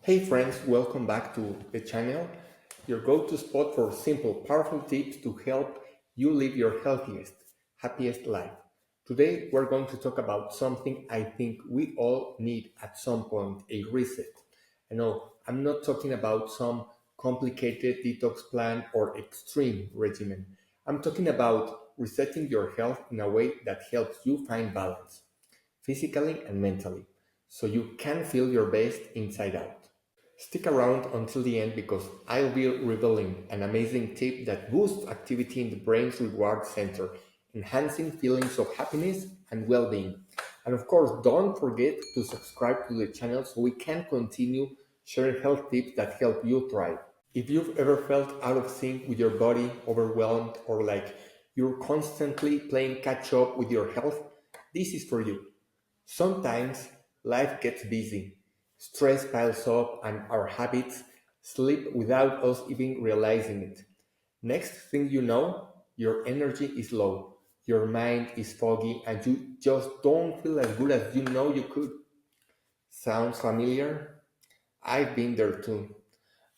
Hey friends, welcome back to the channel, your go-to spot for simple, powerful tips to help you live your healthiest, happiest life. Today we're going to talk about something I think we all need at some point, a reset. I know I'm not talking about some complicated detox plan or extreme regimen. I'm talking about resetting your health in a way that helps you find balance, physically and mentally, so you can feel your best inside out. Stick around until the end because I'll be revealing an amazing tip that boosts activity in the brain's reward center, enhancing feelings of happiness and well-being. And of course, don't forget to subscribe to the channel so we can continue sharing health tips that help you thrive. If you've ever felt out of sync with your body, overwhelmed, or like you're constantly playing catch up with your health, this is for you. Sometimes life gets busy, stress piles up, and our habits slip without us even realizing it. Next thing you know, your energy is low, your mind is foggy, and you just don't feel as good as you know you could. Sounds familiar? I've been there too.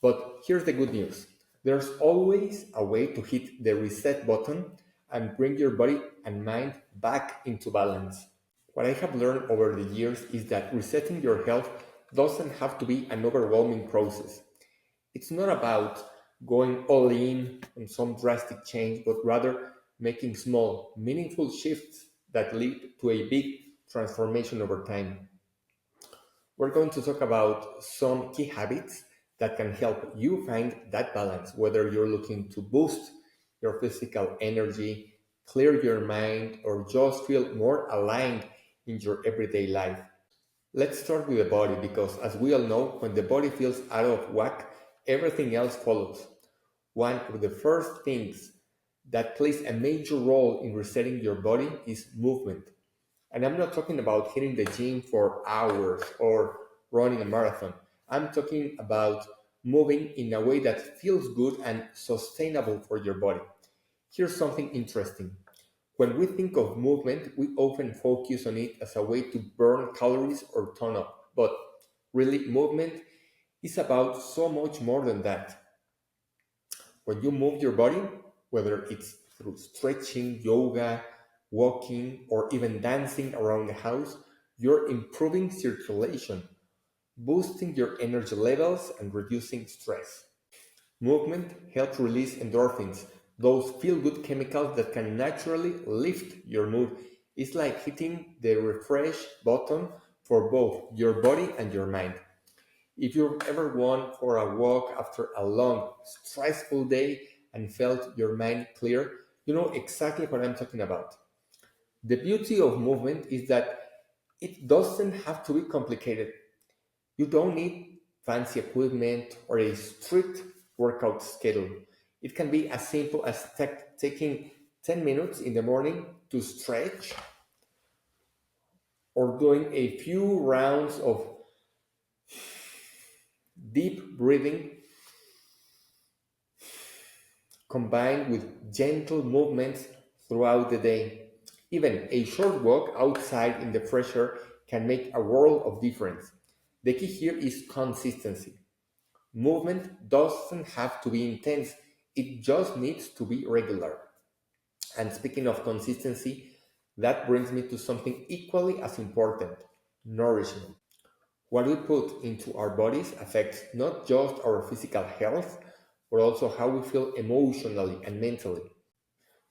But here's the good news, there's always a way to hit the reset button and bring your body and mind back into balance. What I have learned over the years is that resetting your health doesn't have to be an overwhelming process. It's not about going all in on some drastic change, but rather making small, meaningful shifts that lead to a big transformation over time. We're going to talk about some key habits that can help you find that balance, whether you're looking to boost your physical energy, clear your mind, or just feel more aligned in your everyday life. Let's start with the body because, as we all know, when the body feels out of whack, everything else follows. One of the first things that plays a major role in resetting your body is movement. And I'm not talking about hitting the gym for hours or running a marathon. I'm talking about moving in a way that feels good and sustainable for your body. Here's something interesting. When we think of movement, we often focus on it as a way to burn calories or tone up. But really, movement is about so much more than that. When you move your body, whether it's through stretching, yoga, walking, or even dancing around the house, you're improving circulation, boosting your energy levels, and reducing stress. Movement helps release endorphins, those feel good chemicals that can naturally lift your mood. It's like hitting the refresh button for both your body and your mind. If you've ever gone for a walk after a long, stressful day and felt your mind clear, you know exactly what I'm talking about. The beauty of movement is that it doesn't have to be complicated. You don't need fancy equipment or a strict workout schedule. It can be as simple as taking 10 minutes in the morning to stretch or doing a few rounds of deep breathing combined with gentle movements throughout the day. Even a short walk outside in the fresh air can make a world of difference. The key here is consistency. Movement doesn't have to be intense, it just needs to be regular. And speaking of consistency, that brings me to something equally as important, nourishment. What we put into our bodies affects not just our physical health, but also how we feel emotionally and mentally.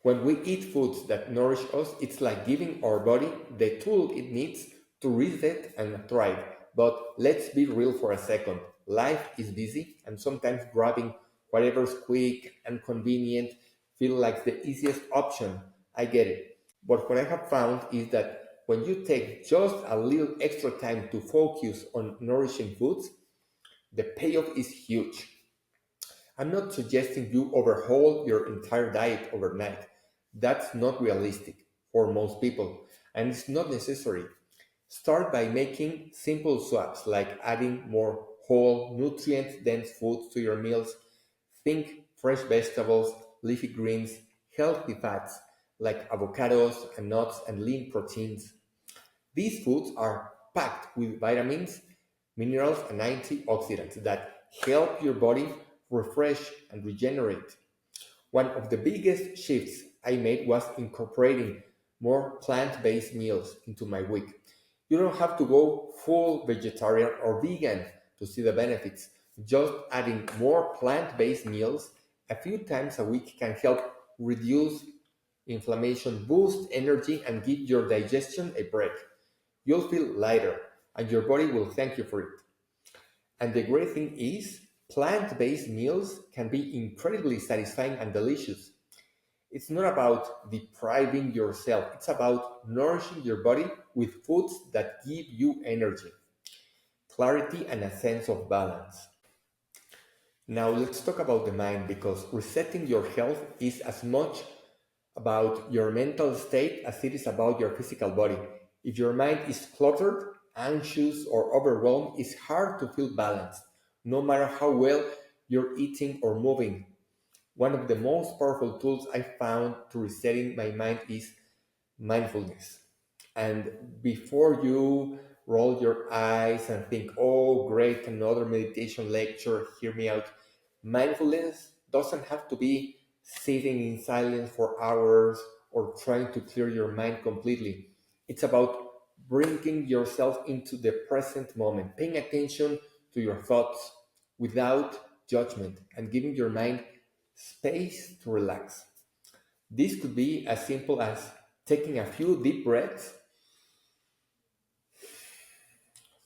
When we eat foods that nourish us, it's like giving our body the tool it needs to reset and thrive. But let's be real for a second. Life is busy, and sometimes grabbing whatever's quick and convenient feels like the easiest option. I get it. But what I have found is that when you take just a little extra time to focus on nourishing foods, the payoff is huge. I'm not suggesting you overhaul your entire diet overnight. That's not realistic for most people, and it's not necessary. Start by making simple swaps like adding more whole, nutrient dense foods to your meals. Think fresh vegetables, leafy greens, healthy fats like avocados and nuts and lean proteins. These foods are packed with vitamins, minerals, and antioxidants that help your body refresh and regenerate. One of the biggest shifts I made was incorporating more plant based meals into my week. You don't have to go full vegetarian or vegan to see the benefits. Just adding more plant based meals a few times a week can help reduce inflammation, boost energy, and give your digestion a break. You'll feel lighter, and your body will thank you for it. And the great thing is, plant based meals can be incredibly satisfying and delicious. It's not about depriving yourself, it's about nourishing your body with foods that give you energy, clarity, and a sense of balance. Now, let's talk about the mind because resetting your health is as much about your mental state as it is about your physical body. If your mind is cluttered, anxious, or overwhelmed, it's hard to feel balanced, no matter how well you're eating or moving. One of the most powerful tools I found to resetting my mind is mindfulness. And before you roll your eyes and think, oh, great, another meditation lecture, hear me out. Mindfulness doesn't have to be sitting in silence for hours or trying to clear your mind completely. It's about bringing yourself into the present moment, paying attention to your thoughts without judgment, and giving your mind space to relax. This could be as simple as taking a few deep breaths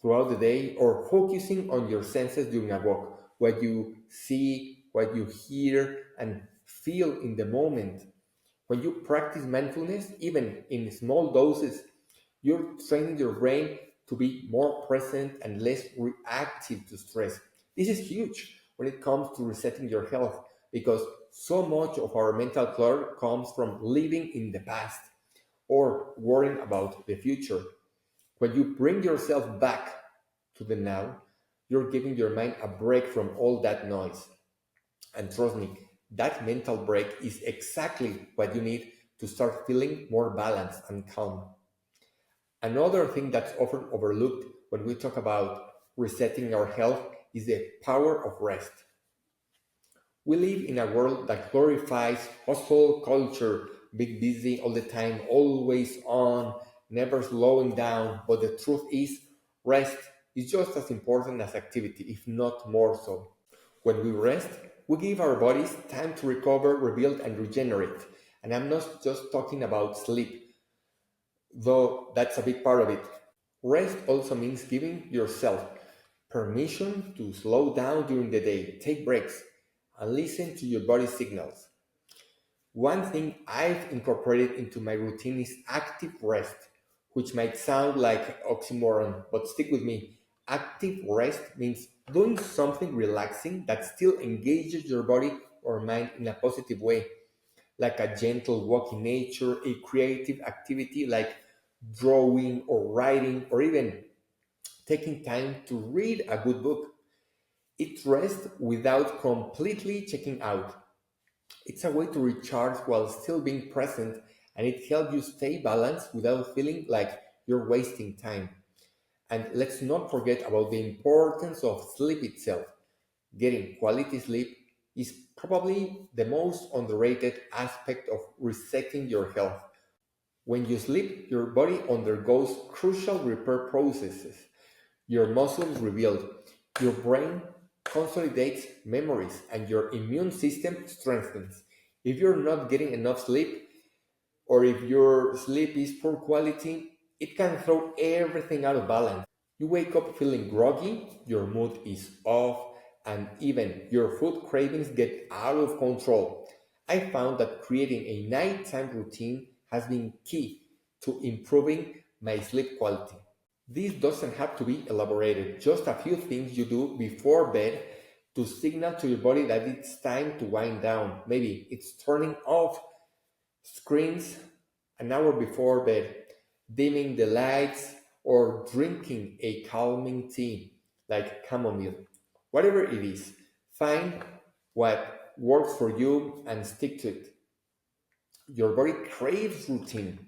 throughout the day or focusing on your senses during a walk, what you see, what you hear, and feel in the moment. When you practice mindfulness, even in small doses, you're training your brain to be more present and less reactive to stress. This is huge when it comes to resetting your health because so much of our mental clutter comes from living in the past or worrying about the future. When you bring yourself back to the now, you're giving your mind a break from all that noise. And trust me, that mental break is exactly what you need to start feeling more balanced and calm. Another thing that's often overlooked when we talk about resetting our health is the power of rest. We live in a world that glorifies hustle culture, being busy all the time, always on, never slowing down. But the truth is, rest is just as important as activity, if not more so. When we rest, we give our bodies time to recover, rebuild, and regenerate. And I'm not just talking about sleep, though that's a big part of it. Rest also means giving yourself permission to slow down during the day, take breaks, and listen to your body signals. One thing I've incorporated into my routine is active rest, which might sound like oxymoron, but stick with me. Active rest means doing something relaxing that still engages your body or mind in a positive way, like a gentle walk in nature, a creative activity like drawing or writing, or even taking time to read a good book. It rests without completely checking out. It's a way to recharge while still being present, and it helps you stay balanced without feeling like you're wasting time. And let's not forget about the importance of sleep itself. Getting quality sleep is probably the most underrated aspect of resetting your health. When you sleep, your body undergoes crucial repair processes. Your muscles rebuild, your brain consolidates memories, and your immune system strengthens. If you're not getting enough sleep, or if your sleep is poor quality, it can throw everything out of balance. You wake up feeling groggy, your mood is off, and even your food cravings get out of control. I found that creating a nighttime routine has been key to improving my sleep quality. This doesn't have to be elaborated, just a few things you do before bed to signal to your body that it's time to wind down. Maybe it's turning off screens an hour before bed, dimming the lights, or drinking a calming tea like chamomile. Whatever it is, find what works for you and stick to it. Your body craves routine,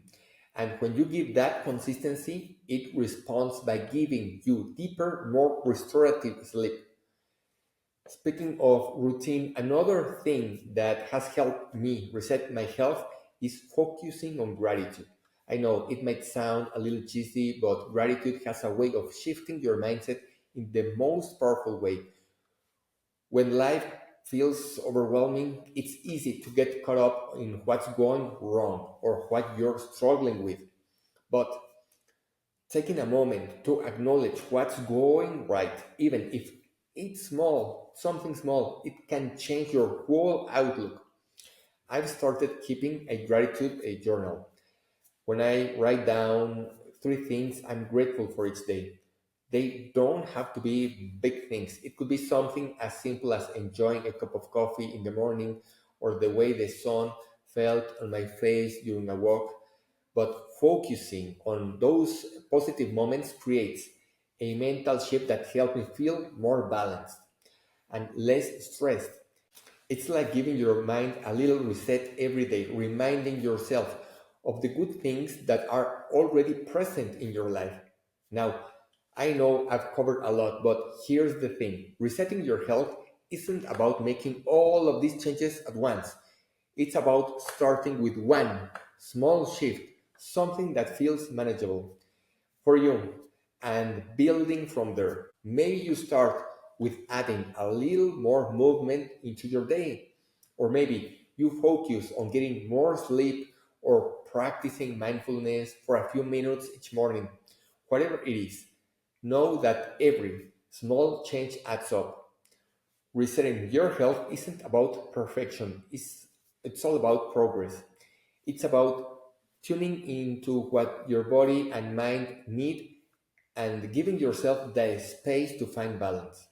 And when you give that consistency, it responds by giving you deeper, more restorative sleep. Speaking of routine, another thing that has helped me reset my health is focusing on gratitude. I know it might sound a little cheesy, but gratitude has a way of shifting your mindset in the most powerful way. When life feels overwhelming, it's easy to get caught up in what's going wrong or what you're struggling with. But taking a moment to acknowledge what's going right, even if it's small, something small, it can change your whole outlook. I've started keeping a gratitude a journal when I write down three things I'm grateful for each day. They don't have to be big things. It could be something as simple as enjoying a cup of coffee in the morning or the way the sun felt on my face during a walk. But focusing on those positive moments creates a mental shift that helps me feel more balanced and less stressed. It's like giving your mind a little reset every day, reminding yourself of the good things that are already present in your life. Now, I know I've covered a lot, but here's the thing: resetting your health isn't about making all of these changes at once. It's about starting with one small shift, something that feels manageable for you, and building from there. Maybe you start with adding a little more movement into your day, or maybe you focus on getting more sleep or practicing mindfulness for a few minutes each morning. Whatever it is, know that every small change adds up. Resetting your health isn't about perfection, it's all about progress. It's about tuning into what your body and mind need and giving yourself the space to find balance.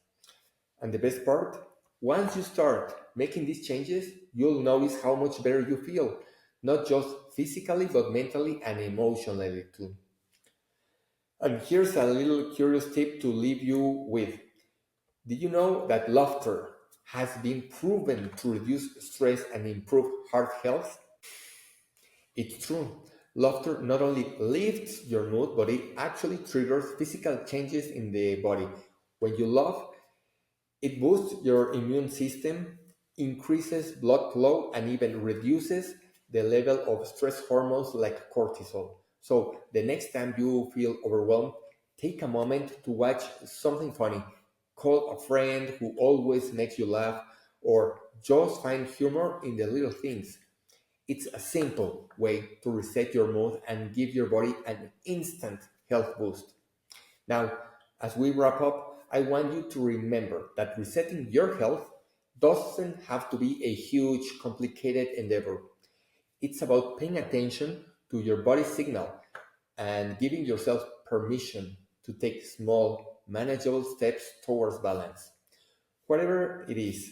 And the best part, once you start making these changes, you'll notice how much better you feel, not just physically, but mentally and emotionally too. And here's a little curious tip to leave you with. Did you know that laughter has been proven to reduce stress and improve heart health? It's true. Laughter not only lifts your mood, but it actually triggers physical changes in the body. When you laugh, it boosts your immune system, increases blood flow, and even reduces the level of stress hormones like cortisol. So, the next time you feel overwhelmed, take a moment to watch something funny. Call a friend who always makes you laugh, or just find humor in the little things. It's a simple way to reset your mood and give your body an instant health boost. Now, as we wrap up, I want you to remember that resetting your health doesn't have to be a huge, complicated endeavor. It's about paying attention to your body's signal and giving yourself permission to take small, manageable steps towards balance. Whatever it is,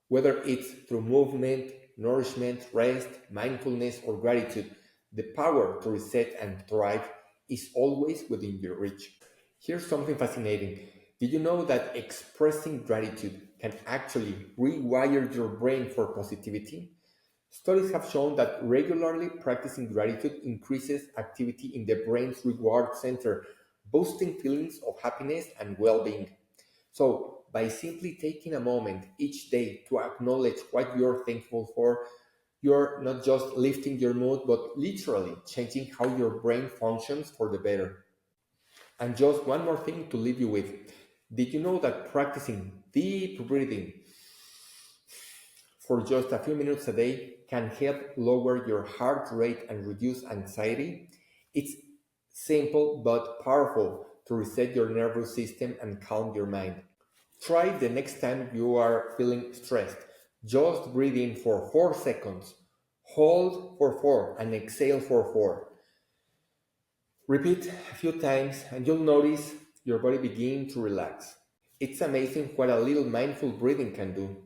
whether it's through movement, nourishment, rest, mindfulness, or gratitude, the power to reset and thrive is always within your reach. Here's something fascinating. Did you know that expressing gratitude can actually rewire your brain for positivity? Studies have shown that regularly practicing gratitude increases activity in the brain's reward center, boosting feelings of happiness and well being. So, by simply taking a moment each day to acknowledge what you're thankful for, you're not just lifting your mood, but literally changing how your brain functions for the better. And just one more thing to leave you with. Did you know that practicing deep breathing for just a few minutes a day can help lower your heart rate and reduce anxiety? It's simple but powerful to reset your nervous system and calm your mind. Try the next time you are feeling stressed. Just breathe in for 4 seconds, hold for 4, and exhale for 4. Repeat a few times, and you'll notice your body begin to relax. It's amazing what a little mindful breathing can do.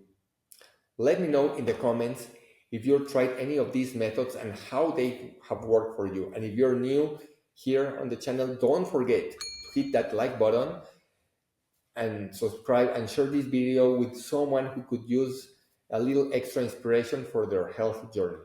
Let me know in the comments if you've tried any of these methods and how they have worked for you. And if you're new here on the channel, don't forget to hit that like button and subscribe and share this video with someone who could use a little extra inspiration for their health journey.